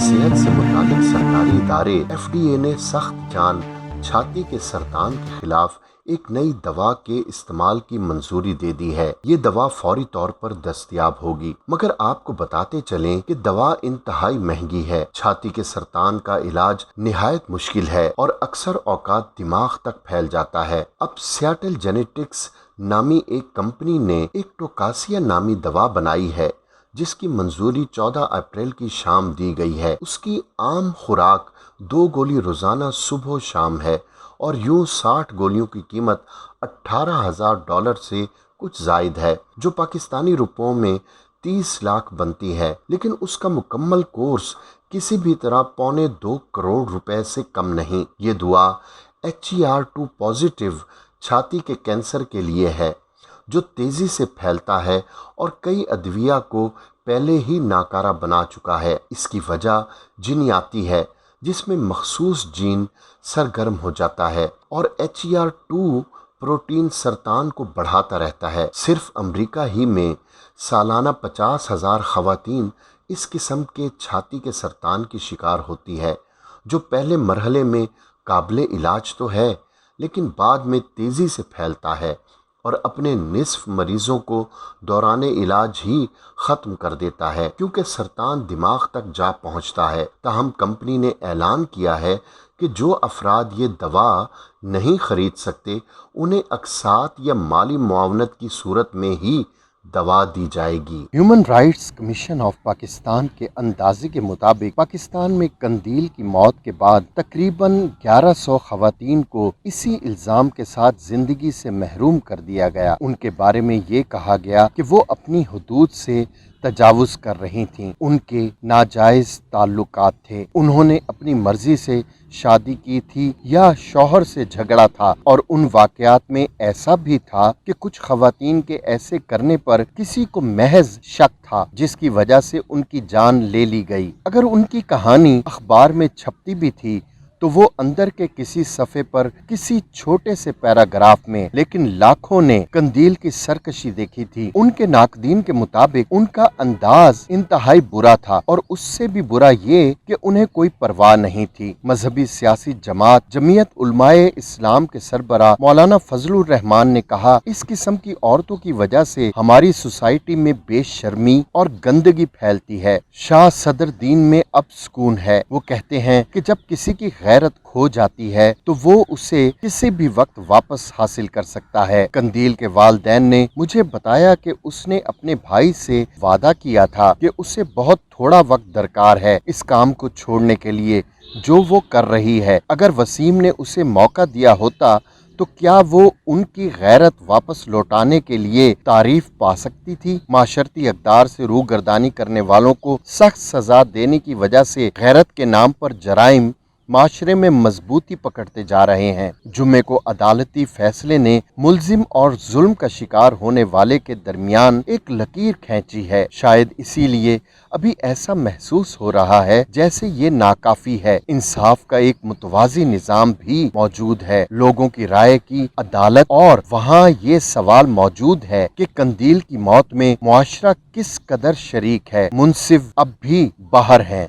सेहत से मुतालिक सरकारी इदारे FDA ने सख्त जान छाती के सरतान के खिलाफ एक नई दवा के इस्तेमाल की मंजूरी दे दी है। ये दवा फौरी तौर पर दस्तयाब होगी, मगर आपको बताते चलें कि दवा इंतहाई महंगी है। छाती के सरतान का इलाज निहायत मुश्किल है और अक्सर औकात दिमाग तक फैल जाता है। अब सियाटल जेनेटिक्स नामी एक कंपनी ने एक टोकासिया नामी दवा बनाई है, जिसकी मंजूरी 14 अप्रैल की शाम दी गई है। उसकी आम खुराक 2 गोली रोजाना सुबह शाम है और यूं 60 गोलियों की कीमत $18,000 से कुछ जायद है, जो पाकिस्तानी रुपयों में 30 लाख बनती है। लेकिन उसका मुकम्मल कोर्स किसी भी तरह $2.25 करोड़ से कम नहीं। ये दुआ HER2 पॉजिटिव छाती के कैंसर के लिए है, जो तेजी से फैलता है और कई अदविया को पहले ही नाकारा बना चुका है। इसकी वजह जीनियाती है, जिसमें मखसूस जीन सरगर्म हो जाता है और HER2 प्रोटीन सरतान को बढ़ाता रहता है। सिर्फ अमेरिका ही में सालाना 50,000 खवातीन इस किस्म के छाती के सरतान की शिकार होती है, जो पहले मरहले में काबिले इलाज तो है, लेकिन बाद में तेज़ी से फैलता है और अपने निसफ मरीजों को दौरान इलाज ही ख़त्म कर देता है, क्योंकि सरतान दिमाग तक जा पहुंचता है। ताहम कंपनी ने ऐलान किया है कि जो अफराद ये दवा नहीं खरीद सकते, उन्हें अक़सात या माली मुआवनत की सूरत में ही दवा दी जाएगी। Human rights commission of Pakistan के अंदाजे के मुताबिक पाकिस्तान में कंदील की मौत के बाद तकरीबन 1100 खवातीन को इसी इल्ज़ाम के साथ जिंदगी से महरूम कर दिया गया। उनके बारे में ये कहा गया कि वो अपनी हुदूद से तजावुज़ कर रही थीं, उनके नाजायज़ ताल्लुकात थे, उन्होंने अपनी मर्जी से शादी की थी या शौहर से झगड़ा था, और उन वाक़यात में ऐसा भी था कि कुछ खवातीन के ऐसे करने पर किसी को महज शक था, जिसकी वजह से उनकी जान ले ली गई। अगर उनकी कहानी अखबार में छपती भी थी तो वो अंदर के किसी सफ़े पर किसी छोटे से पैराग्राफ में, लेकिन लाखों ने कंदील की सरकशी देखी थी। उनके नाकदीन के मुताबिक उनका अंदाज इंतहाई बुरा था, और उससे भी बुरा ये कि उन्हें कोई परवाह नहीं थी। मजहबी सियासी जमात जमीयत उलमाए इस्लाम के सरबराह मौलाना फजलुर रहमान ने कहा, इस किस्म की औरतों की वजह से हमारी सोसाइटी में बेशर्मी और गंदगी फैलती है। शाह सदर दीन में अब सुकून है। वो कहते हैं कि जब किसी की गैरत खो जाती है तो वो उसे किसी भी वक्त वापस हासिल कर सकता है। कंदील के वालिदैन ने मुझे बताया कि उसने अपने भाई से वादा किया था कि उसे बहुत थोड़ा वक्त दरकार है इस काम को छोड़ने के लिए जो वो कर रही है। अगर वसीम ने उसे मौका दिया होता तो क्या वो उनकी गैरत वापस लौटाने के लिए तारीफ पा सकती थी। माशरती अक़दार से रूगर्दानी करने वालों को सख्त सजा देने की वजह से गैरत के नाम पर जराइम माशरे में मजबूती पकड़ते जा रहे हैं। जुम्मे को अदालती फैसले ने मुल्जिम और जुल्म का शिकार होने वाले के दरमियान एक लकीर खींची है। शायद इसीलिए अभी ऐसा महसूस हो रहा है जैसे ये नाकाफी है। इंसाफ का एक मुतवाज़ी निज़ाम भी मौजूद है, लोगों की राय की अदालत, और वहाँ ये सवाल मौजूद है कि कंदील की मौत में मुआशरा किस कदर शरीक है। मुंसिफ अब भी बाहर हैं।